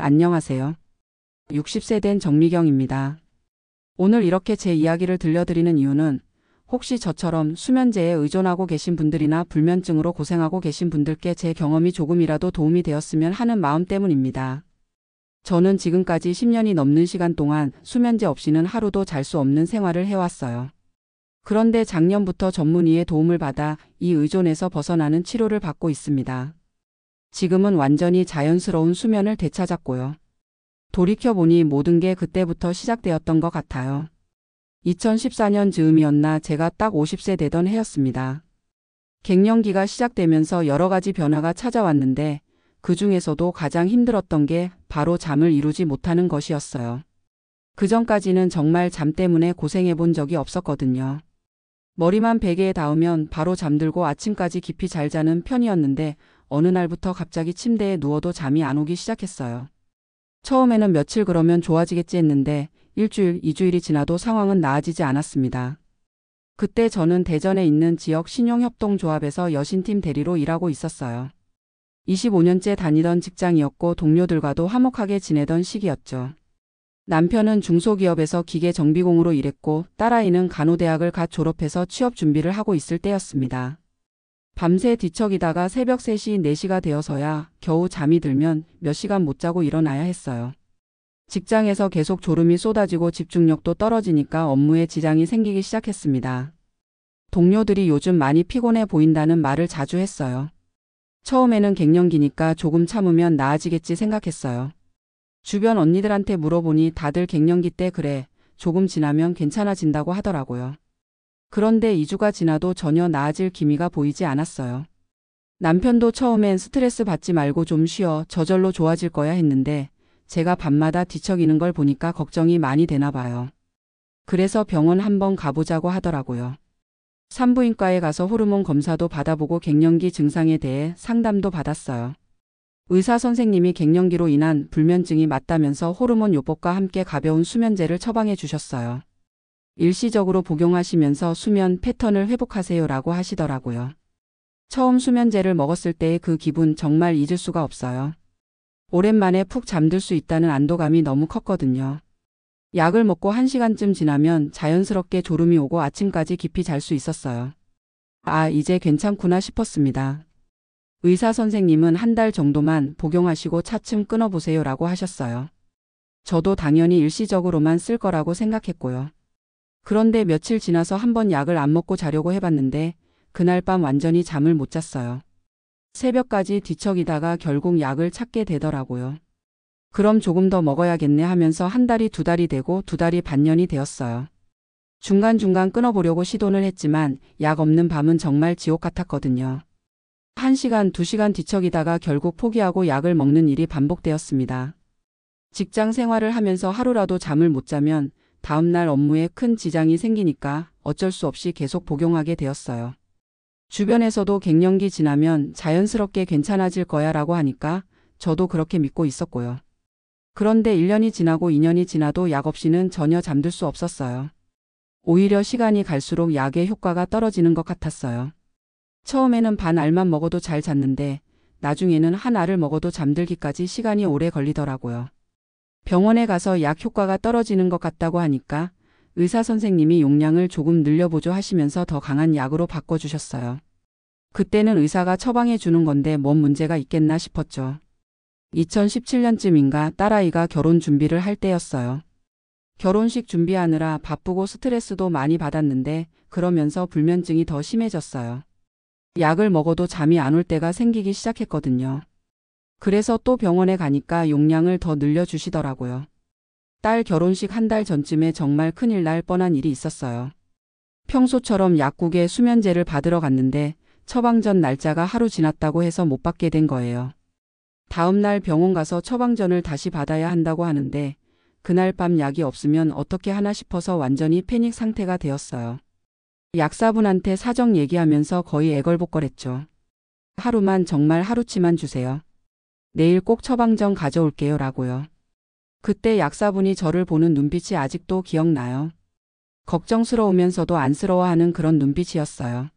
안녕하세요. 60세 된 정미경입니다. 오늘 이렇게 제 이야기를 들려드리는 이유는 혹시 저처럼 수면제에 의존하고 계신 분들이나 불면증으로 고생하고 계신 분들께 제 경험이 조금이라도 도움이 되었으면 하는 마음 때문입니다. 저는 지금까지 10년이 넘는 시간 동안 수면제 없이는 하루도 잘 수 없는 생활을 해왔어요. 그런데 작년부터 전문의의 도움을 받아 이 의존에서 벗어나는 치료를 받고 있습니다. 지금은 완전히 자연스러운 수면을 되찾았고요. 돌이켜보니 모든 게 그때부터 시작되었던 것 같아요. 2014년 즈음이었나 제가 딱 50세 되던 해였습니다. 갱년기가 시작되면서 여러 가지 변화가 찾아왔는데 그 중에서도 가장 힘들었던 게 바로 잠을 이루지 못하는 것이었어요. 그 전까지는 정말 잠 때문에 고생해 본 적이 없었거든요. 머리만 베개에 닿으면 바로 잠들고 아침까지 깊이 잘 자는 편이었는데 어느 날부터 갑자기 침대에 누워도 잠이 안 오기 시작했어요. 처음에는 며칠 그러면 좋아지겠지 했는데 일주일, 2주일이 지나도 상황은 나아지지 않았습니다. 그때 저는 대전에 있는 지역 신용협동조합에서 여신팀 대리로 일하고 있었어요. 25년째 다니던 직장이었고 동료들과도 화목하게 지내던 시기였죠. 남편은 중소기업에서 기계정비공으로 일했고 딸아이는 간호대학을 갓 졸업해서 취업 준비를 하고 있을 때였습니다. 밤새 뒤척이다가 새벽 3시, 4시가 되어서야 겨우 잠이 들면 몇 시간 못 자고 일어나야 했어요. 직장에서 계속 졸음이 쏟아지고 집중력도 떨어지니까 업무에 지장이 생기기 시작했습니다. 동료들이 요즘 많이 피곤해 보인다는 말을 자주 했어요. 처음에는 갱년기니까 조금 참으면 나아지겠지 생각했어요. 주변 언니들한테 물어보니 다들 갱년기 때 그래, 조금 지나면 괜찮아진다고 하더라고요. 그런데 2주가 지나도 전혀 나아질 기미가 보이지 않았어요. 남편도 처음엔 스트레스 받지 말고 좀 쉬어, 저절로 좋아질 거야 했는데 제가 밤마다 뒤척이는 걸 보니까 걱정이 많이 되나 봐요. 그래서 병원 한번 가보자고 하더라고요. 산부인과에 가서 호르몬 검사도 받아보고 갱년기 증상에 대해 상담도 받았어요. 의사 선생님이 갱년기로 인한 불면증이 맞다면서 호르몬 요법과 함께 가벼운 수면제를 처방해 주셨어요. 일시적으로 복용하시면서 수면 패턴을 회복하세요라고 하시더라고요. 처음 수면제를 먹었을 때의 그 기분 정말 잊을 수가 없어요. 오랜만에 푹 잠들 수 있다는 안도감이 너무 컸거든요. 약을 먹고 1시간쯤 지나면 자연스럽게 졸음이 오고 아침까지 깊이 잘 수 있었어요. 아, 이제 괜찮구나 싶었습니다. 의사 선생님은 1달 정도만 복용하시고 차츰 끊어보세요라고 하셨어요. 저도 당연히 일시적으로만 쓸 거라고 생각했고요. 그런데 며칠 지나서 한번 약을 안 먹고 자려고 해봤는데 그날 밤 완전히 잠을 못 잤어요. 새벽까지 뒤척이다가 결국 약을 찾게 되더라고요. 그럼 조금 더 먹어야겠네 하면서 1달이 2달이 되고 2달이 반년이 되었어요. 중간중간 끊어보려고 시도는 했지만 약 없는 밤은 정말 지옥 같았거든요. 1시간, 2시간 뒤척이다가 결국 포기하고 약을 먹는 일이 반복되었습니다. 직장 생활을 하면서 하루라도 잠을 못 자면 다음날 업무에 큰 지장이 생기니까 어쩔 수 없이 계속 복용하게 되었어요. 주변에서도 갱년기 지나면 자연스럽게 괜찮아질 거야 라고 하니까 저도 그렇게 믿고 있었고요. 그런데 1년이 지나고 2년이 지나도 약 없이는 전혀 잠들 수 없었어요. 오히려 시간이 갈수록 약의 효과가 떨어지는 것 같았어요. 처음에는 반 알만 먹어도 잘 잤는데 나중에는 한 알을 먹어도 잠들기까지 시간이 오래 걸리더라고요. 병원에 가서 약 효과가 떨어지는 것 같다고 하니까 의사 선생님이 용량을 조금 늘려보죠 하시면서 더 강한 약으로 바꿔주셨어요. 그때는 의사가 처방해 주는 건데 뭔 문제가 있겠나 싶었죠. 2017년쯤인가 딸아이가 결혼 준비를 할 때였어요. 결혼식 준비하느라 바쁘고 스트레스도 많이 받았는데 그러면서 불면증이 더 심해졌어요. 약을 먹어도 잠이 안 올 때가 생기기 시작했거든요. 그래서 또 병원에 가니까 용량을 더 늘려주시더라고요. 딸 결혼식 1달 전쯤에 정말 큰일 날 뻔한 일이 있었어요. 평소처럼 약국에 수면제를 받으러 갔는데 처방전 날짜가 하루 지났다고 해서 못 받게 된 거예요. 다음 날 병원 가서 처방전을 다시 받아야 한다고 하는데 그날 밤 약이 없으면 어떻게 하나 싶어서 완전히 패닉 상태가 되었어요. 약사분한테 사정 얘기하면서 거의 애걸복걸했죠. 하루만, 정말 하루치만 주세요. 내일 꼭 처방전 가져올게요 라고요. 그때 약사분이 저를 보는 눈빛이 아직도 기억나요. 걱정스러우면서도 안쓰러워하는 그런 눈빛이었어요.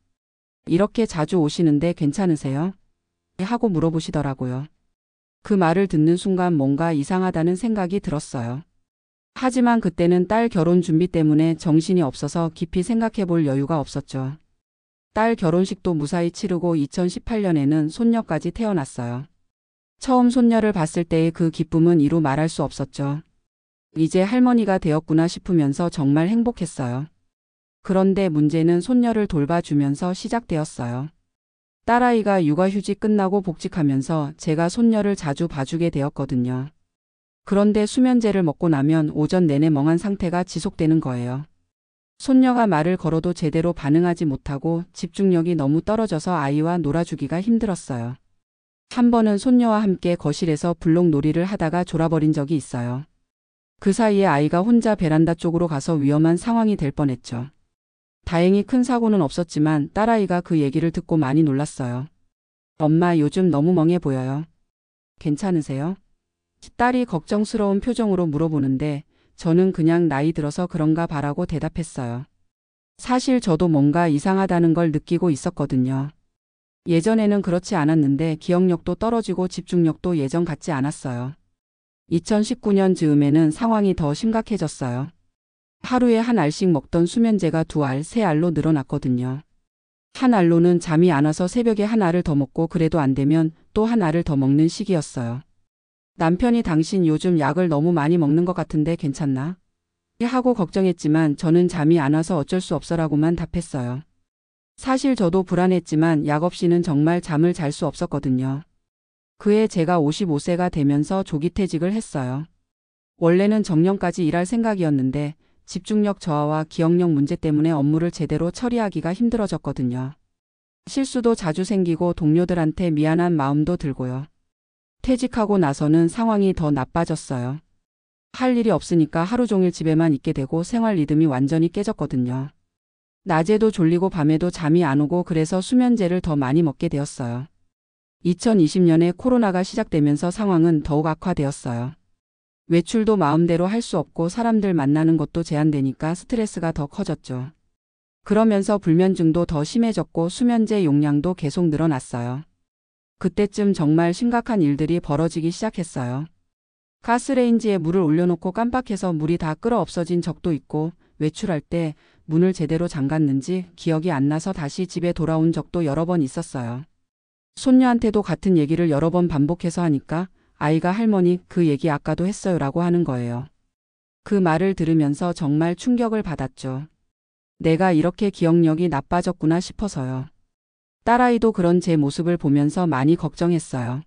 이렇게 자주 오시는데 괜찮으세요? 하고 물어보시더라고요. 그 말을 듣는 순간 뭔가 이상하다는 생각이 들었어요. 하지만 그때는 딸 결혼 준비 때문에 정신이 없어서 깊이 생각해 볼 여유가 없었죠. 딸 결혼식도 무사히 치르고 2018년에는 손녀까지 태어났어요. 처음 손녀를 봤을 때의 그 기쁨은 이루 말할 수 없었죠. 이제 할머니가 되었구나 싶으면서 정말 행복했어요. 그런데 문제는 손녀를 돌봐주면서 시작되었어요. 딸아이가 육아휴직 끝나고 복직하면서 제가 손녀를 자주 봐주게 되었거든요. 그런데 수면제를 먹고 나면 오전 내내 멍한 상태가 지속되는 거예요. 손녀가 말을 걸어도 제대로 반응하지 못하고 집중력이 너무 떨어져서 아이와 놀아주기가 힘들었어요. 한 번은 손녀와 함께 거실에서 블록놀이를 하다가 졸아버린 적이 있어요. 그 사이에 아이가 혼자 베란다 쪽으로 가서 위험한 상황이 될 뻔했죠. 다행히 큰 사고는 없었지만 딸아이가 그 얘기를 듣고 많이 놀랐어요. 엄마, 요즘 너무 멍해 보여요. 괜찮으세요? 딸이 걱정스러운 표정으로 물어보는데 저는 그냥 나이 들어서 그런가 봐라고 대답했어요. 사실 저도 뭔가 이상하다는 걸 느끼고 있었거든요. 예전에는 그렇지 않았는데 기억력도 떨어지고 집중력도 예전 같지 않았어요. 2019년 즈음에는 상황이 더 심각해졌어요. 하루에 한 알씩 먹던 수면제가 2알, 3알로 늘어났거든요. 한 알로는 잠이 안 와서 새벽에 한 알을 더 먹고 그래도 안 되면 또 한 알을 더 먹는 시기였어요. 남편이 당신 요즘 약을 너무 많이 먹는 것 같은데 괜찮나? 하고 걱정했지만 저는 잠이 안 와서 어쩔 수 없어라고만 답했어요. 사실 저도 불안했지만 약 없이는 정말 잠을 잘 수 없었거든요. 그해 제가 55세가 되면서 조기퇴직을 했어요. 원래는 정년까지 일할 생각이었는데 집중력 저하와 기억력 문제 때문에 업무를 제대로 처리하기가 힘들어졌거든요. 실수도 자주 생기고 동료들한테 미안한 마음도 들고요. 퇴직하고 나서는 상황이 더 나빠졌어요. 할 일이 없으니까 하루 종일 집에만 있게 되고 생활 리듬이 완전히 깨졌거든요. 낮에도 졸리고 밤에도 잠이 안 오고 그래서 수면제를 더 많이 먹게 되었어요. 2020년에 코로나가 시작되면서 상황은 더욱 악화되었어요. 외출도 마음대로 할 수 없고 사람들 만나는 것도 제한되니까 스트레스가 더 커졌죠. 그러면서 불면증도 더 심해졌고 수면제 용량도 계속 늘어났어요. 그때쯤 정말 심각한 일들이 벌어지기 시작했어요. 가스레인지에 물을 올려놓고 깜빡해서 물이 다 끓어 없어진 적도 있고 외출할 때 문을 제대로 잠갔는지 기억이 안 나서 다시 집에 돌아온 적도 여러 번 있었어요. 손녀한테도 같은 얘기를 여러 번 반복해서 하니까 아이가 할머니 그 얘기 아까도 했어요 라고 하는 거예요. 그 말을 들으면서 정말 충격을 받았죠. 내가 이렇게 기억력이 나빠졌구나 싶어서요. 딸아이도 그런 제 모습을 보면서 많이 걱정했어요.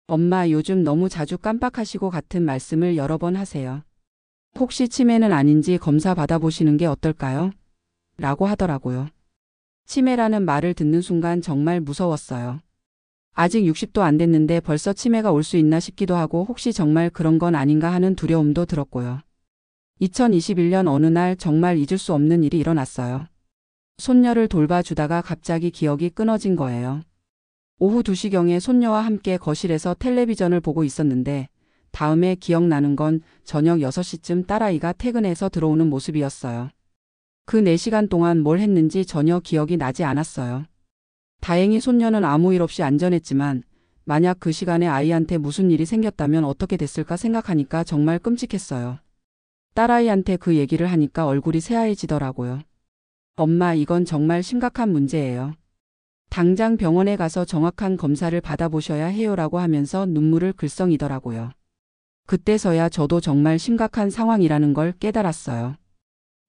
엄마, 요즘 너무 자주 깜빡하시고 같은 말씀을 여러 번 하세요. 혹시 치매는 아닌지 검사 받아보시는 게 어떨까요? 라고 하더라고요. 치매라는 말을 듣는 순간 정말 무서웠어요. 아직 60도 안 됐는데 벌써 치매가 올 수 있나 싶기도 하고 혹시 정말 그런 건 아닌가 하는 두려움도 들었고요. 2021년 어느 날 정말 잊을 수 없는 일이 일어났어요. 손녀를 돌봐주다가 갑자기 기억이 끊어진 거예요. 오후 2시경에 손녀와 함께 거실에서 텔레비전을 보고 있었는데 다음에 기억나는 건 저녁 6시쯤 딸아이가 퇴근해서 들어오는 모습이었어요. 그 4시간 동안 뭘 했는지 전혀 기억이 나지 않았어요. 다행히 손녀는 아무 일 없이 안전했지만 만약 그 시간에 아이한테 무슨 일이 생겼다면 어떻게 됐을까 생각하니까 정말 끔찍했어요. 딸아이한테 그 얘기를 하니까 얼굴이 새하얘지더라고요. 엄마, 이건 정말 심각한 문제예요. 당장 병원에 가서 정확한 검사를 받아보셔야 해요라고 하면서 눈물을 글썽이더라고요. 그때서야 저도 정말 심각한 상황이라는 걸 깨달았어요.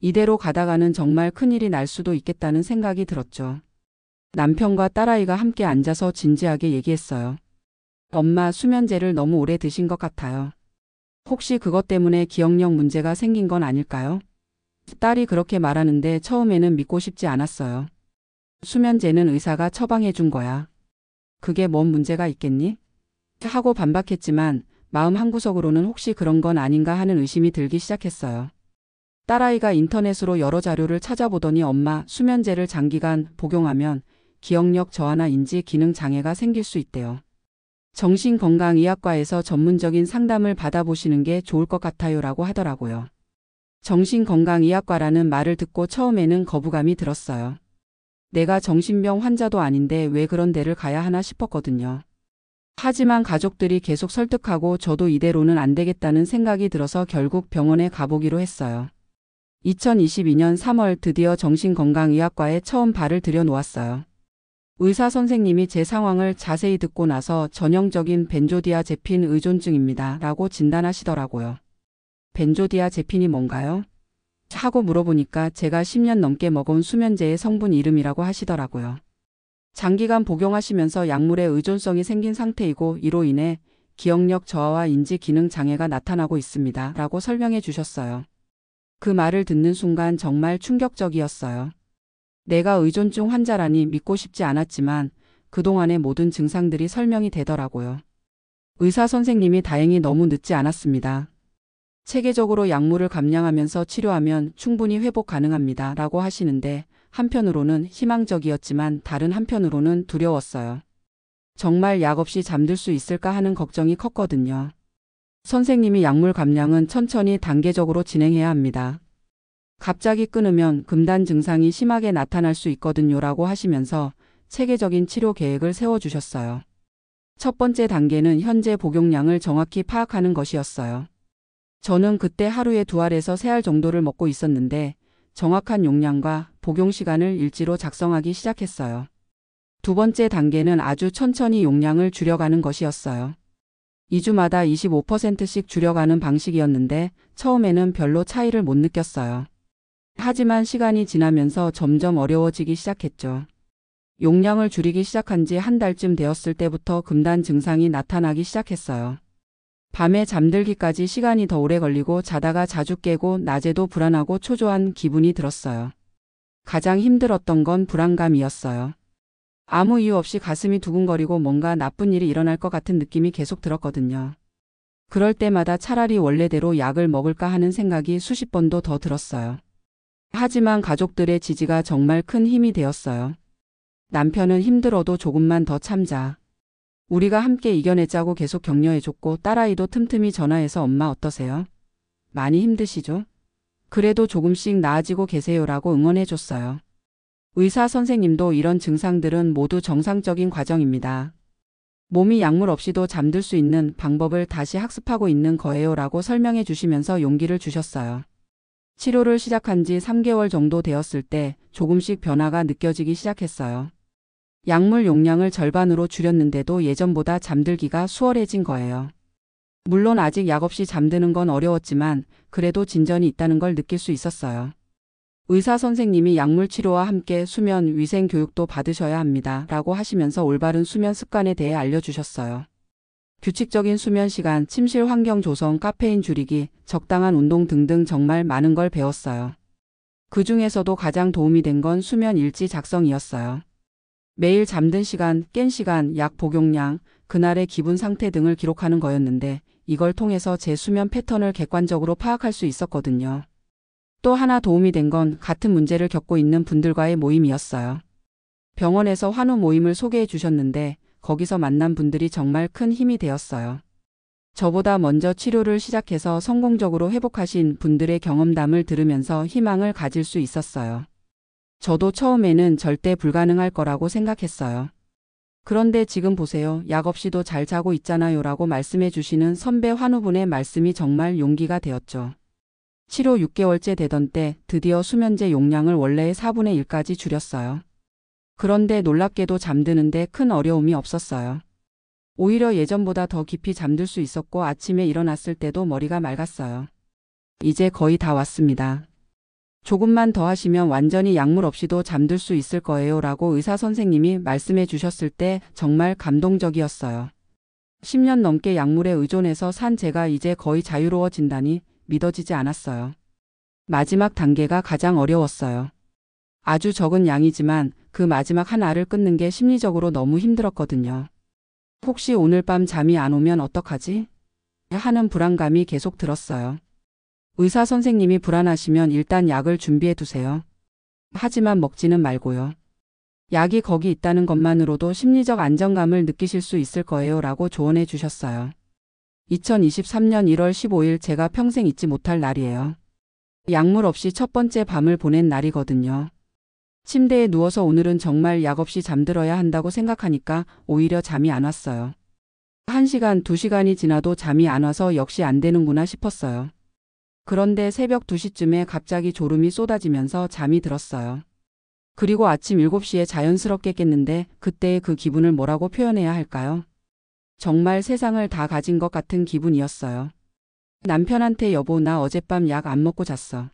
이대로 가다가는 정말 큰일이 날 수도 있겠다는 생각이 들었죠. 남편과 딸아이가 함께 앉아서 진지하게 얘기했어요. 엄마, 수면제를 너무 오래 드신 것 같아요. 혹시 그것 때문에 기억력 문제가 생긴 건 아닐까요? 딸이 그렇게 말하는데 처음에는 믿고 싶지 않았어요. 수면제는 의사가 처방해 준 거야. 그게 뭔 문제가 있겠니? 하고 반박했지만 마음 한구석으로는 혹시 그런 건 아닌가 하는 의심이 들기 시작했어요. 딸아이가 인터넷으로 여러 자료를 찾아보더니 엄마, 수면제를 장기간 복용하면 기억력 저하나 인지 기능 장애가 생길 수 있대요. 정신건강의학과에서 전문적인 상담을 받아보시는 게 좋을 것 같아요 라고 하더라고요. 정신건강의학과라는 말을 듣고 처음에는 거부감이 들었어요. 내가 정신병 환자도 아닌데 왜 그런 데를 가야 하나 싶었거든요. 하지만 가족들이 계속 설득하고 저도 이대로는 안 되겠다는 생각이 들어서 결국 병원에 가보기로 했어요. 2022년 3월 드디어 정신건강의학과에 처음 발을 들여놓았어요. 의사 선생님이 제 상황을 자세히 듣고 나서 전형적인 벤조디아제핀 의존증입니다 라고 진단하시더라고요. 벤조디아제핀이 뭔가요? 하고 물어보니까 제가 10년 넘게 먹은 수면제의 성분 이름이라고 하시더라고요. 장기간 복용하시면서 약물에 의존성이 생긴 상태이고 이로 인해 기억력 저하와 인지 기능 장애가 나타나고 있습니다 라고 설명해 주셨어요. 그 말을 듣는 순간 정말 충격적이었어요. 내가 의존증 환자라니 믿고 싶지 않았지만 그동안의 모든 증상들이 설명이 되더라고요. 의사 선생님이 다행히 너무 늦지 않았습니다. 체계적으로 약물을 감량하면서 치료하면 충분히 회복 가능합니다 라고 하시는데 한편으로는 희망적이었지만 다른 한편으로는 두려웠어요. 정말 약 없이 잠들 수 있을까 하는 걱정이 컸거든요. 선생님이 약물 감량은 천천히 단계적으로 진행해야 합니다. 갑자기 끊으면 금단 증상이 심하게 나타날 수 있거든요 라고 하시면서 체계적인 치료 계획을 세워주셨어요. 첫 번째 단계는 현재 복용량을 정확히 파악하는 것이었어요. 저는 그때 하루에 2알에서 3알 정도를 먹고 있었는데 정확한 용량과 복용 시간을 일지로 작성하기 시작했어요. 두 번째 단계는 아주 천천히 용량을 줄여가는 것이었어요. 2주마다 25%씩 줄여가는 방식이었는데 처음에는 별로 차이를 못 느꼈어요. 하지만 시간이 지나면서 점점 어려워지기 시작했죠. 용량을 줄이기 시작한 지 한 달쯤 되었을 때부터 금단 증상이 나타나기 시작했어요. 밤에 잠들기까지 시간이 더 오래 걸리고 자다가 자주 깨고 낮에도 불안하고 초조한 기분이 들었어요. 가장 힘들었던 건 불안감이었어요. 아무 이유 없이 가슴이 두근거리고 뭔가 나쁜 일이 일어날 것 같은 느낌이 계속 들었거든요. 그럴 때마다 차라리 원래대로 약을 먹을까 하는 생각이 수십 번도 더 들었어요. 하지만 가족들의 지지가 정말 큰 힘이 되었어요. 남편은 힘들어도 조금만 더 참자. 우리가 함께 이겨내자고 계속 격려해줬고 딸아이도 틈틈이 전화해서 엄마 어떠세요? 많이 힘드시죠? 그래도 조금씩 나아지고 계세요라고 응원해줬어요. 의사 선생님도 이런 증상들은 모두 정상적인 과정입니다. 몸이 약물 없이도 잠들 수 있는 방법을 다시 학습하고 있는 거예요라고 설명해 주시면서 용기를 주셨어요. 치료를 시작한 지 3개월 정도 되었을 때 조금씩 변화가 느껴지기 시작했어요. 약물 용량을 절반으로 줄였는데도 예전보다 잠들기가 수월해진 거예요. 물론 아직 약 없이 잠드는 건 어려웠지만 그래도 진전이 있다는 걸 느낄 수 있었어요. 의사 선생님이 약물 치료와 함께 수면 위생 교육도 받으셔야 합니다 라고 하시면서 올바른 수면 습관에 대해 알려주셨어요. 규칙적인 수면 시간, 침실 환경 조성, 카페인 줄이기, 적당한 운동 등등 정말 많은 걸 배웠어요. 그 중에서도 가장 도움이 된 건 수면 일지 작성이었어요. 매일 잠든 시간, 깬 시간, 약 복용량, 그날의 기분 상태 등을 기록하는 거였는데 이걸 통해서 제 수면 패턴을 객관적으로 파악할 수 있었거든요. 또 하나 도움이 된 건 같은 문제를 겪고 있는 분들과의 모임이었어요. 병원에서 환우 모임을 소개해 주셨는데 거기서 만난 분들이 정말 큰 힘이 되었어요. 저보다 먼저 치료를 시작해서 성공적으로 회복하신 분들의 경험담을 들으면서 희망을 가질 수 있었어요. 저도 처음에는 절대 불가능할 거라고 생각했어요. 그런데 지금 보세요. 약 없이도 잘 자고 있잖아요 라고 말씀해 주시는 선배 환우분의 말씀이 정말 용기가 되었죠. 치료 6개월째 되던 때 드디어 수면제 용량을 원래의 4분의 1까지 줄였어요. 그런데 놀랍게도 잠드는데 큰 어려움이 없었어요. 오히려 예전보다 더 깊이 잠들 수 있었고 아침에 일어났을 때도 머리가 맑았어요. 이제 거의 다 왔습니다. 조금만 더 하시면 완전히 약물 없이도 잠들 수 있을 거예요 라고 의사 선생님이 말씀해 주셨을 때 정말 감동적이었어요. 10년 넘게 약물에 의존해서 산 제가 이제 거의 자유로워진다니 믿어지지 않았어요. 마지막 단계가 가장 어려웠어요. 아주 적은 양이지만 그 마지막 한 알을 끊는 게 심리적으로 너무 힘들었거든요. 혹시 오늘 밤 잠이 안 오면 어떡하지? 하는 불안감이 계속 들었어요. 의사 선생님이 불안하시면 일단 약을 준비해 두세요. 하지만 먹지는 말고요. 약이 거기 있다는 것만으로도 심리적 안정감을 느끼실 수 있을 거예요 라고 조언해 주셨어요. 2023년 1월 15일 제가 평생 잊지 못할 날이에요. 약물 없이 첫 번째 밤을 보낸 날이거든요. 침대에 누워서 오늘은 정말 약 없이 잠들어야 한다고 생각하니까 오히려 잠이 안 왔어요. 1시간, 2시간이 지나도 잠이 안 와서 역시 안 되는구나 싶었어요. 그런데 새벽 2시쯤에 갑자기 졸음이 쏟아지면서 잠이 들었어요. 그리고 아침 7시에 자연스럽게 깼는데 그때의 그 기분을 뭐라고 표현해야 할까요? 정말 세상을 다 가진 것 같은 기분이었어요. 남편한테 여보 나 어젯밤 약 안 먹고 잤어.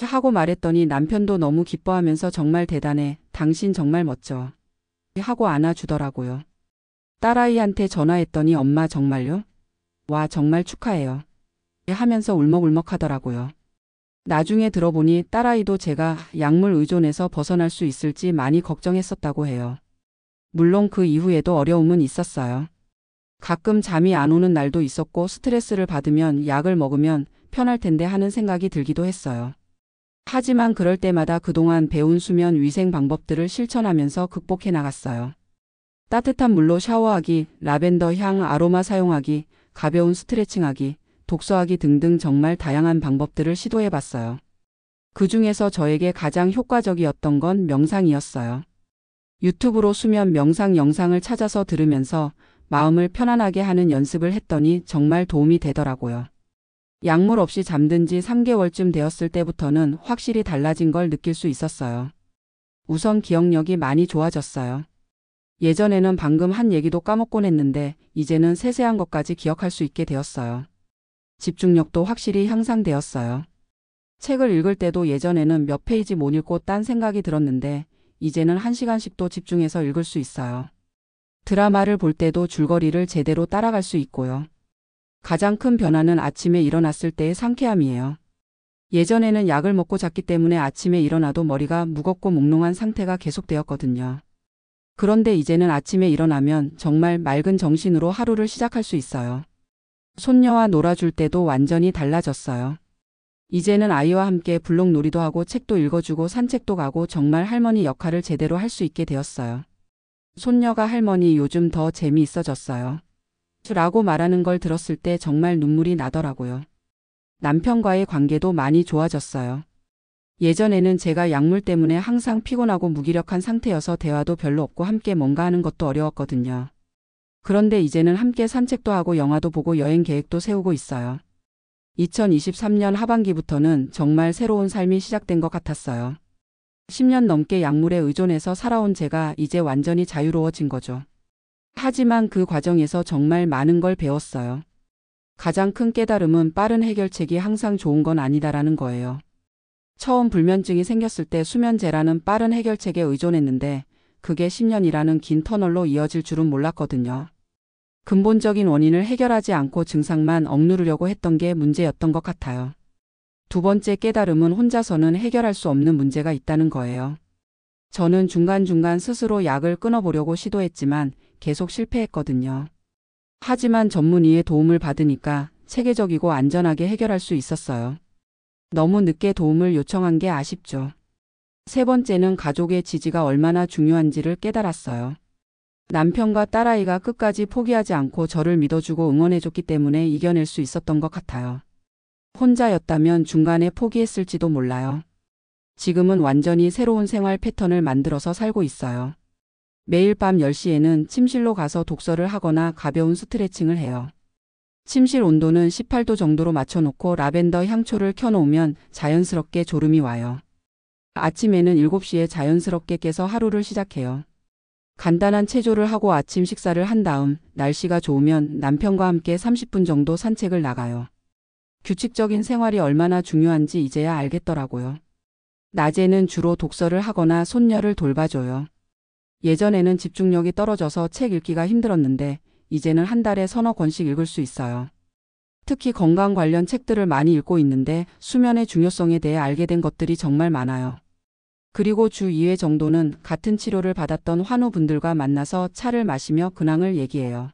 하고 말했더니 남편도 너무 기뻐하면서 정말 대단해. 당신 정말 멋져. 하고 안아주더라고요. 딸아이한테 전화했더니 엄마 정말요? 와 정말 축하해요. 하면서 울먹울먹 하더라고요. 나중에 들어보니 딸아이도 제가 약물 의존에서 벗어날 수 있을지 많이 걱정했었다고 해요. 물론 그 이후에도 어려움은 있었어요. 가끔 잠이 안 오는 날도 있었고 스트레스를 받으면 약을 먹으면 편할 텐데 하는 생각이 들기도 했어요. 하지만 그럴 때마다 그동안 배운 수면 위생 방법들을 실천하면서 극복해 나갔어요. 따뜻한 물로 샤워하기, 라벤더 향 아로마 사용하기, 가벼운 스트레칭하기, 독서하기 등등 정말 다양한 방법들을 시도해 봤어요. 그 중에서 저에게 가장 효과적이었던 건 명상이었어요. 유튜브로 수면 명상 영상을 찾아서 들으면서 마음을 편안하게 하는 연습을 했더니 정말 도움이 되더라고요. 약물 없이 잠든 지 3개월쯤 되었을 때부터는 확실히 달라진 걸 느낄 수 있었어요. 우선 기억력이 많이 좋아졌어요. 예전에는 방금 한 얘기도 까먹곤 했는데 이제는 세세한 것까지 기억할 수 있게 되었어요. 집중력도 확실히 향상되었어요. 책을 읽을 때도 예전에는 몇 페이지 못 읽고 딴 생각이 들었는데 이제는 1시간씩도 집중해서 읽을 수 있어요. 드라마를 볼 때도 줄거리를 제대로 따라갈 수 있고요. 가장 큰 변화는 아침에 일어났을 때의 상쾌함이에요. 예전에는 약을 먹고 잤기 때문에 아침에 일어나도 머리가 무겁고 몽롱한 상태가 계속되었거든요. 그런데 이제는 아침에 일어나면 정말 맑은 정신으로 하루를 시작할 수 있어요. 손녀와 놀아줄 때도 완전히 달라졌어요. 이제는 아이와 함께 블록놀이도 하고 책도 읽어주고 산책도 가고 정말 할머니 역할을 제대로 할 수 있게 되었어요. 손녀가 할머니 요즘 더 재미있어졌어요. 라고 말하는 걸 들었을 때 정말 눈물이 나더라고요. 남편과의 관계도 많이 좋아졌어요. 예전에는 제가 약물 때문에 항상 피곤하고 무기력한 상태여서 대화도 별로 없고 함께 뭔가 하는 것도 어려웠거든요. 그런데 이제는 함께 산책도 하고 영화도 보고 여행 계획도 세우고 있어요. 2023년 하반기부터는 정말 새로운 삶이 시작된 것 같았어요. 10년 넘게 약물에 의존해서 살아온 제가 이제 완전히 자유로워진 거죠. 하지만 그 과정에서 정말 많은 걸 배웠어요. 가장 큰 깨달음은 빠른 해결책이 항상 좋은 건 아니다라는 거예요. 처음 불면증이 생겼을 때 수면제라는 빠른 해결책에 의존했는데 그게 10년이라는 긴 터널로 이어질 줄은 몰랐거든요. 근본적인 원인을 해결하지 않고 증상만 억누르려고 했던 게 문제였던 것 같아요. 두 번째 깨달음은 혼자서는 해결할 수 없는 문제가 있다는 거예요. 저는 중간중간 스스로 약을 끊어보려고 시도했지만 계속 실패했거든요. 하지만 전문의의 도움을 받으니까 체계적이고 안전하게 해결할 수 있었어요. 너무 늦게 도움을 요청한 게 아쉽죠. 세 번째는 가족의 지지가 얼마나 중요한지를 깨달았어요. 남편과 딸아이가 끝까지 포기하지 않고 저를 믿어주고 응원해줬기 때문에 이겨낼 수 있었던 것 같아요. 혼자였다면 중간에 포기했을지도 몰라요. 지금은 완전히 새로운 생활 패턴을 만들어서 살고 있어요. 매일 밤 10시에는 침실로 가서 독서를 하거나 가벼운 스트레칭을 해요. 침실 온도는 18도 정도로 맞춰놓고 라벤더 향초를 켜놓으면 자연스럽게 졸음이 와요. 아침에는 7시에 자연스럽게 깨서 하루를 시작해요. 간단한 체조를 하고 아침 식사를 한 다음 날씨가 좋으면 남편과 함께 30분 정도 산책을 나가요. 규칙적인 생활이 얼마나 중요한지 이제야 알겠더라고요. 낮에는 주로 독서를 하거나 손녀를 돌봐줘요. 예전에는 집중력이 떨어져서 책 읽기가 힘들었는데 이제는 한 달에 서너 권씩 읽을 수 있어요. 특히 건강 관련 책들을 많이 읽고 있는데 수면의 중요성에 대해 알게 된 것들이 정말 많아요. 그리고 주 2회 정도는 같은 치료를 받았던 환우분들과 만나서 차를 마시며 근황을 얘기해요.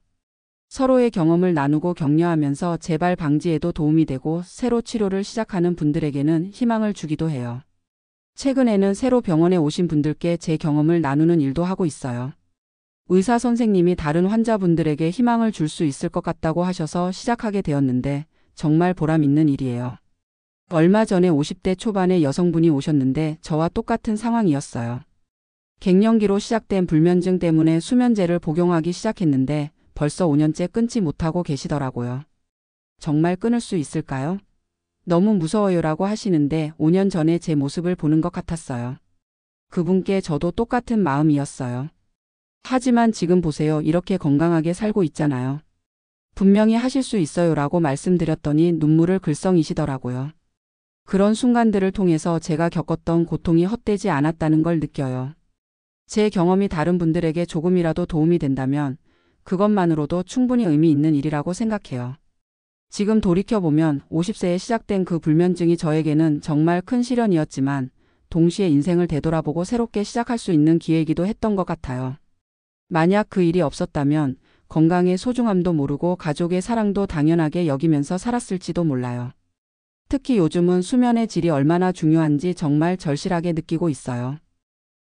서로의 경험을 나누고 격려하면서 재발 방지에도 도움이 되고 새로 치료를 시작하는 분들에게는 희망을 주기도 해요. 최근에는 새로 병원에 오신 분들께 제 경험을 나누는 일도 하고 있어요. 의사 선생님이 다른 환자분들에게 희망을 줄 수 있을 것 같다고 하셔서 시작하게 되었는데 정말 보람 있는 일이에요. 얼마 전에 50대 초반의 여성분이 오셨는데 저와 똑같은 상황이었어요. 갱년기로 시작된 불면증 때문에 수면제를 복용하기 시작했는데 벌써 5년째 끊지 못하고 계시더라고요. 정말 끊을 수 있을까요? 너무 무서워요라고 하시는데 5년 전에 제 모습을 보는 것 같았어요. 그분께 저도 똑같은 마음이었어요. 하지만 지금 보세요. 이렇게 건강하게 살고 있잖아요. 분명히 하실 수 있어요라고 말씀드렸더니 눈물을 글썽이시더라고요. 그런 순간들을 통해서 제가 겪었던 고통이 헛되지 않았다는 걸 느껴요. 제 경험이 다른 분들에게 조금이라도 도움이 된다면 그것만으로도 충분히 의미 있는 일이라고 생각해요. 지금 돌이켜보면 50세에 시작된 그 불면증이 저에게는 정말 큰 시련이었지만 동시에 인생을 되돌아보고 새롭게 시작할 수 있는 기회이기도 했던 것 같아요. 만약 그 일이 없었다면 건강의 소중함도 모르고 가족의 사랑도 당연하게 여기면서 살았을지도 몰라요. 특히 요즘은 수면의 질이 얼마나 중요한지 정말 절실하게 느끼고 있어요.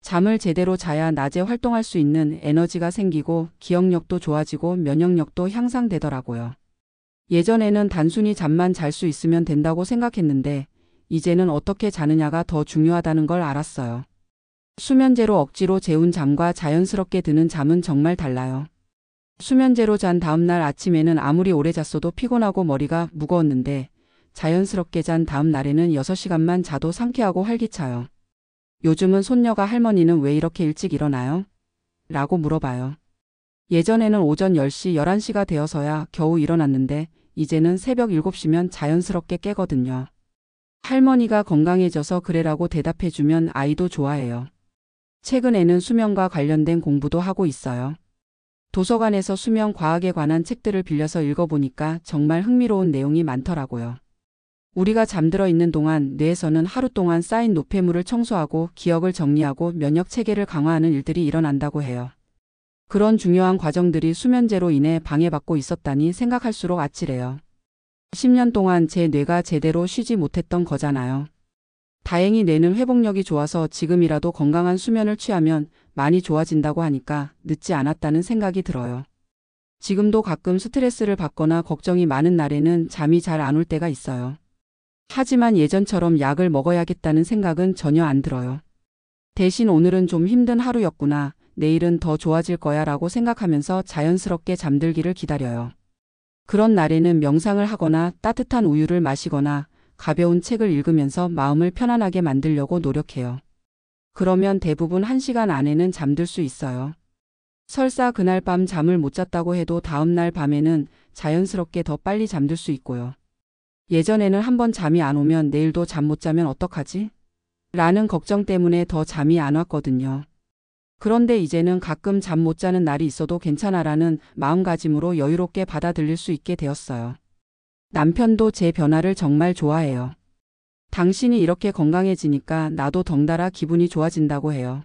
잠을 제대로 자야 낮에 활동할 수 있는 에너지가 생기고 기억력도 좋아지고 면역력도 향상되더라고요. 예전에는 단순히 잠만 잘 수 있으면 된다고 생각했는데 이제는 어떻게 자느냐가 더 중요하다는 걸 알았어요. 수면제로 억지로 재운 잠과 자연스럽게 드는 잠은 정말 달라요. 수면제로 잔 다음날 아침에는 아무리 오래 잤어도 피곤하고 머리가 무거웠는데 자연스럽게 잔 다음 날에는 6시간만 자도 상쾌하고 활기차요. 요즘은 손녀가 할머니는 왜 이렇게 일찍 일어나요? 라고 물어봐요. 예전에는 오전 10시, 11시가 되어서야 겨우 일어났는데 이제는 새벽 7시면 자연스럽게 깨거든요. 할머니가 건강해져서 그래라고 대답해주면 아이도 좋아해요. 최근에는 수면과 관련된 공부도 하고 있어요. 도서관에서 수면 과학에 관한 책들을 빌려서 읽어보니까 정말 흥미로운 내용이 많더라고요. 우리가 잠들어 있는 동안 뇌에서는 하루 동안 쌓인 노폐물을 청소하고 기억을 정리하고 면역 체계를 강화하는 일들이 일어난다고 해요. 그런 중요한 과정들이 수면제로 인해 방해받고 있었다니 생각할수록 아찔해요. 10년 동안 제 뇌가 제대로 쉬지 못했던 거잖아요. 다행히 뇌는 회복력이 좋아서 지금이라도 건강한 수면을 취하면 많이 좋아진다고 하니까 늦지 않았다는 생각이 들어요. 지금도 가끔 스트레스를 받거나 걱정이 많은 날에는 잠이 잘 안 올 때가 있어요. 하지만 예전처럼 약을 먹어야겠다는 생각은 전혀 안 들어요. 대신 오늘은 좀 힘든 하루였구나, 내일은 더 좋아질 거야 라고 생각하면서 자연스럽게 잠들기를 기다려요. 그런 날에는 명상을 하거나 따뜻한 우유를 마시거나 가벼운 책을 읽으면서 마음을 편안하게 만들려고 노력해요. 그러면 대부분 1시간 안에는 잠들 수 있어요. 설사 그날 밤 잠을 못 잤다고 해도 다음날 밤에는 자연스럽게 더 빨리 잠들 수 있고요. 예전에는 한번 잠이 안 오면 내일도 잠 못 자면 어떡하지? 라는 걱정 때문에 더 잠이 안 왔거든요. 그런데 이제는 가끔 잠 못 자는 날이 있어도 괜찮아라는 마음가짐으로 여유롭게 받아들일 수 있게 되었어요. 남편도 제 변화를 정말 좋아해요. 당신이 이렇게 건강해지니까 나도 덩달아 기분이 좋아진다고 해요.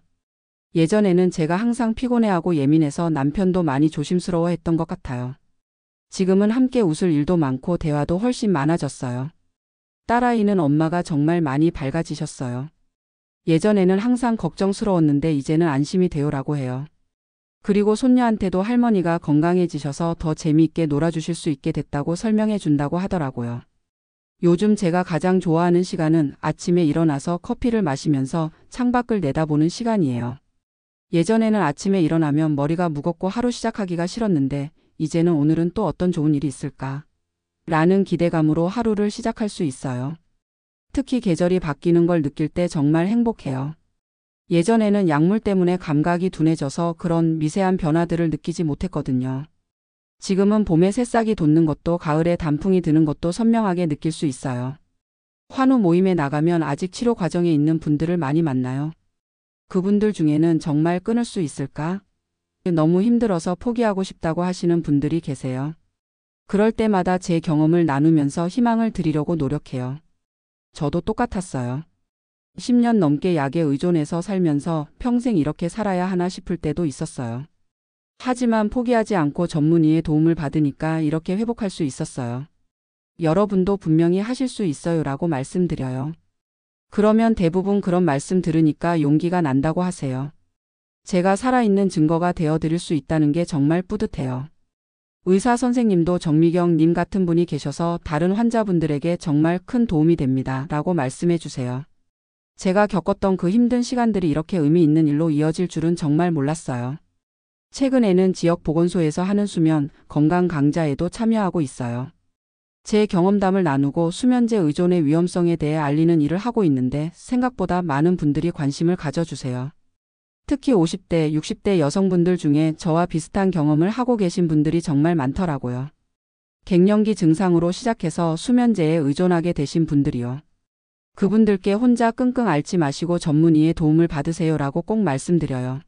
예전에는 제가 항상 피곤해하고 예민해서 남편도 많이 조심스러워했던 것 같아요. 지금은 함께 웃을 일도 많고 대화도 훨씬 많아졌어요. 딸아이는 엄마가 정말 많이 밝아지셨어요. 예전에는 항상 걱정스러웠는데 이제는 안심이 되요라고 해요. 그리고 손녀한테도 할머니가 건강해지셔서 더 재미있게 놀아주실 수 있게 됐다고 설명해 준다고 하더라고요. 요즘 제가 가장 좋아하는 시간은 아침에 일어나서 커피를 마시면서 창밖을 내다보는 시간이에요. 예전에는 아침에 일어나면 머리가 무겁고 하루 시작하기가 싫었는데 이제는 오늘은 또 어떤 좋은 일이 있을까? 라는 기대감으로 하루를 시작할 수 있어요. 특히 계절이 바뀌는 걸 느낄 때 정말 행복해요. 예전에는 약물 때문에 감각이 둔해져서 그런 미세한 변화들을 느끼지 못했거든요. 지금은 봄에 새싹이 돋는 것도 가을에 단풍이 드는 것도 선명하게 느낄 수 있어요. 환우 모임에 나가면 아직 치료 과정에 있는 분들을 많이 만나요. 그분들 중에는 정말 끊을 수 있을까? 너무 힘들어서 포기하고 싶다고 하시는 분들이 계세요. 그럴 때마다 제 경험을 나누면서 희망을 드리려고 노력해요. 저도 똑같았어요. 10년 넘게 약에 의존해서 살면서 평생 이렇게 살아야 하나 싶을 때도 있었어요. 하지만 포기하지 않고 전문의의 도움을 받으니까 이렇게 회복할 수 있었어요. 여러분도 분명히 하실 수 있어요라고 말씀드려요. 그러면 대부분 그런 말씀 들으니까 용기가 난다고 하세요. 제가 살아있는 증거가 되어드릴 수 있다는 게 정말 뿌듯해요. 의사 선생님도 정미경 님 같은 분이 계셔서 다른 환자분들에게 정말 큰 도움이 됩니다. 라고 말씀해 주세요. 제가 겪었던 그 힘든 시간들이 이렇게 의미 있는 일로 이어질 줄은 정말 몰랐어요. 최근에는 지역 보건소에서 하는 수면 건강 강좌에도 참여하고 있어요. 제 경험담을 나누고 수면제 의존의 위험성에 대해 알리는 일을 하고 있는데 생각보다 많은 분들이 관심을 가져주세요. 특히 50대, 60대 여성분들 중에 저와 비슷한 경험을 하고 계신 분들이 정말 많더라고요. 갱년기 증상으로 시작해서 수면제에 의존하게 되신 분들이요. 그분들께 혼자 끙끙 앓지 마시고 전문의의 도움을 받으세요라고 꼭 말씀드려요.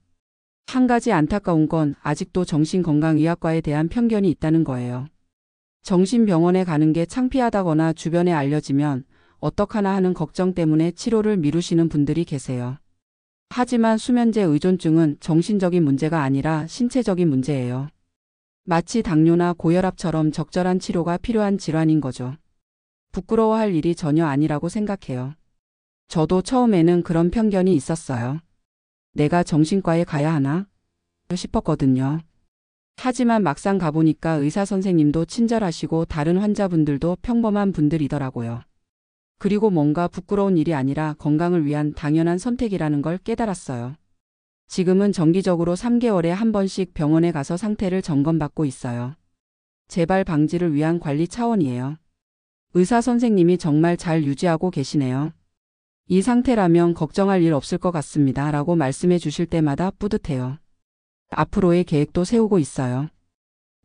한 가지 안타까운 건 아직도 정신건강의학과에 대한 편견이 있다는 거예요. 정신병원에 가는 게 창피하다거나 주변에 알려지면 어떡하나 하는 걱정 때문에 치료를 미루시는 분들이 계세요. 하지만 수면제 의존증은 정신적인 문제가 아니라 신체적인 문제예요. 마치 당뇨나 고혈압처럼 적절한 치료가 필요한 질환인 거죠. 부끄러워할 일이 전혀 아니라고 생각해요. 저도 처음에는 그런 편견이 있었어요. 내가 정신과에 가야 하나? 싶었거든요. 하지만 막상 가보니까 의사 선생님도 친절하시고 다른 환자분들도 평범한 분들이더라고요. 그리고 뭔가 부끄러운 일이 아니라 건강을 위한 당연한 선택이라는 걸 깨달았어요. 지금은 정기적으로 3개월에 한 번씩 병원에 가서 상태를 점검받고 있어요. 재발 방지를 위한 관리 차원이에요. 의사 선생님이 정말 잘 유지하고 계시네요. 이 상태라면 걱정할 일 없을 것 같습니다. 라고 말씀해 주실 때마다 뿌듯해요. 앞으로의 계획도 세우고 있어요.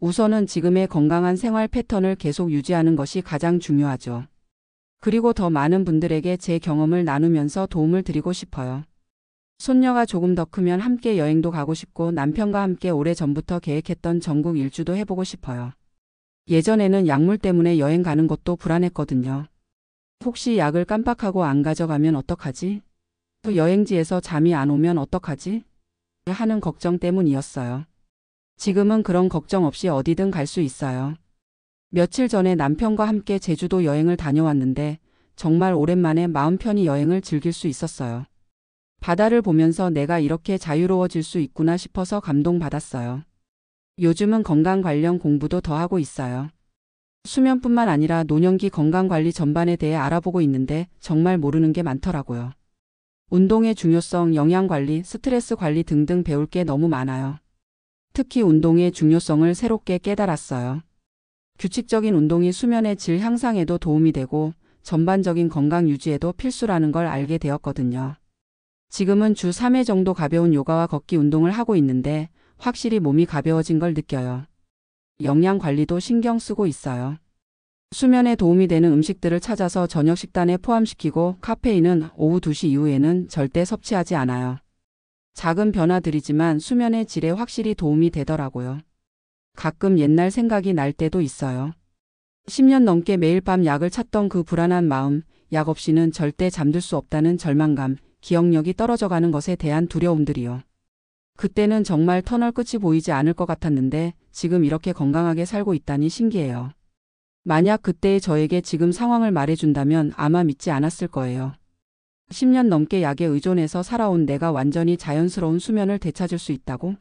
우선은 지금의 건강한 생활 패턴을 계속 유지하는 것이 가장 중요하죠. 그리고 더 많은 분들에게 제 경험을 나누면서 도움을 드리고 싶어요. 손녀가 조금 더 크면 함께 여행도 가고 싶고 남편과 함께 오래전부터 계획했던 전국 일주도 해보고 싶어요. 예전에는 약물 때문에 여행 가는 것도 불안했거든요. 혹시 약을 깜빡하고 안 가져가면 어떡하지? 또 여행지에서 잠이 안 오면 어떡하지? 하는 걱정 때문이었어요. 지금은 그런 걱정 없이 어디든 갈 수 있어요. 며칠 전에 남편과 함께 제주도 여행을 다녀왔는데 정말 오랜만에 마음 편히 여행을 즐길 수 있었어요. 바다를 보면서 내가 이렇게 자유로워질 수 있구나 싶어서 감동받았어요. 요즘은 건강 관련 공부도 더 하고 있어요. 수면뿐만 아니라 노년기 건강관리 전반에 대해 알아보고 있는데 정말 모르는 게 많더라고요. 운동의 중요성, 영양관리, 스트레스 관리 등등 배울 게 너무 많아요. 특히 운동의 중요성을 새롭게 깨달았어요. 규칙적인 운동이 수면의 질 향상에도 도움이 되고 전반적인 건강 유지에도 필수라는 걸 알게 되었거든요. 지금은 주 3회 정도 가벼운 요가와 걷기 운동을 하고 있는데 확실히 몸이 가벼워진 걸 느껴요. 영양 관리도 신경 쓰고 있어요. 수면에 도움이 되는 음식들을 찾아서 저녁 식단에 포함시키고 카페인은 오후 2시 이후에는 절대 섭취하지 않아요. 작은 변화들이지만 수면의 질에 확실히 도움이 되더라고요. 가끔 옛날 생각이 날 때도 있어요. 10년 넘게 매일 밤 약을 찾던 그 불안한 마음, 약 없이는 절대 잠들 수 없다는 절망감, 기억력이 떨어져가는 것에 대한 두려움들이요. 그때는 정말 터널 끝이 보이지 않을 것 같았는데 지금 이렇게 건강하게 살고 있다니 신기해요. 만약 그때의 저에게 지금 상황을 말해준다면 아마 믿지 않았을 거예요. 10년 넘게 약에 의존해서 살아온 내가 완전히 자연스러운 수면을 되찾을 수 있다고?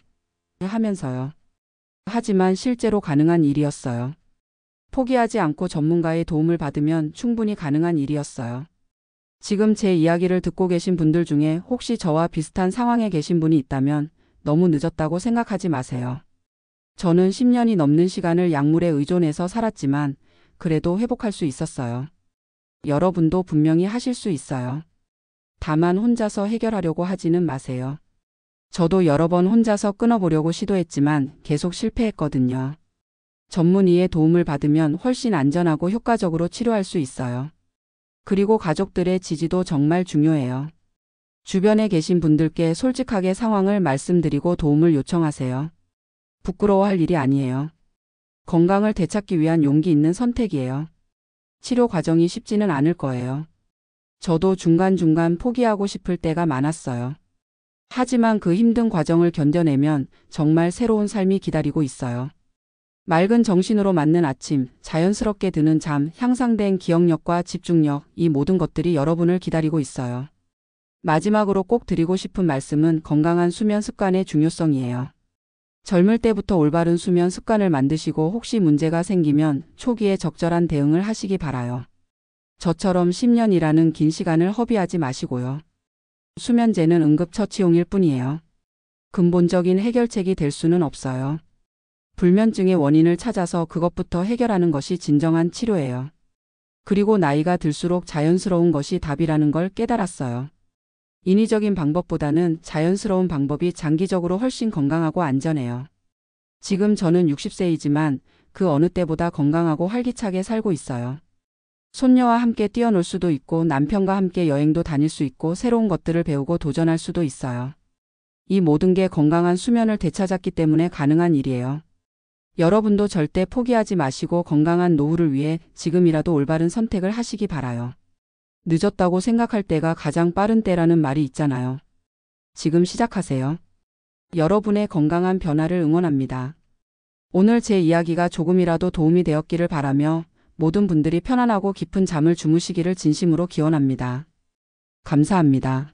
하면서요. 하지만 실제로 가능한 일이었어요. 포기하지 않고 전문가의 도움을 받으면 충분히 가능한 일이었어요. 지금 제 이야기를 듣고 계신 분들 중에 혹시 저와 비슷한 상황에 계신 분이 있다면 너무 늦었다고 생각하지 마세요. 저는 10년이 넘는 시간을 약물에 의존해서 살았지만 그래도 회복할 수 있었어요. 여러분도 분명히 하실 수 있어요. 다만 혼자서 해결하려고 하지는 마세요. 저도 여러 번 혼자서 끊어보려고 시도했지만 계속 실패했거든요. 전문의의 도움을 받으면 훨씬 안전하고 효과적으로 치료할 수 있어요. 그리고 가족들의 지지도 정말 중요해요. 주변에 계신 분들께 솔직하게 상황을 말씀드리고 도움을 요청하세요. 부끄러워할 일이 아니에요. 건강을 되찾기 위한 용기 있는 선택이에요. 치료 과정이 쉽지는 않을 거예요. 저도 중간중간 포기하고 싶을 때가 많았어요. 하지만 그 힘든 과정을 견뎌내면 정말 새로운 삶이 기다리고 있어요. 맑은 정신으로 맞는 아침, 자연스럽게 드는 잠, 향상된 기억력과 집중력, 이 모든 것들이 여러분을 기다리고 있어요. 마지막으로 꼭 드리고 싶은 말씀은 건강한 수면 습관의 중요성이에요. 젊을 때부터 올바른 수면 습관을 만드시고 혹시 문제가 생기면 초기에 적절한 대응을 하시기 바라요. 저처럼 10년이라는 긴 시간을 허비하지 마시고요. 수면제는 응급처치용일 뿐이에요. 근본적인 해결책이 될 수는 없어요. 불면증의 원인을 찾아서 그것부터 해결하는 것이 진정한 치료예요. 그리고 나이가 들수록 자연스러운 것이 답이라는 걸 깨달았어요. 인위적인 방법보다는 자연스러운 방법이 장기적으로 훨씬 건강하고 안전해요. 지금 저는 60세이지만 그 어느 때보다 건강하고 활기차게 살고 있어요. 손녀와 함께 뛰어놀 수도 있고 남편과 함께 여행도 다닐 수 있고 새로운 것들을 배우고 도전할 수도 있어요. 이 모든 게 건강한 수면을 되찾았기 때문에 가능한 일이에요. 여러분도 절대 포기하지 마시고 건강한 노후를 위해 지금이라도 올바른 선택을 하시기 바라요. 늦었다고 생각할 때가 가장 빠른 때라는 말이 있잖아요. 지금 시작하세요. 여러분의 건강한 변화를 응원합니다. 오늘 제 이야기가 조금이라도 도움이 되었기를 바라며 모든 분들이 편안하고 깊은 잠을 주무시기를 진심으로 기원합니다. 감사합니다.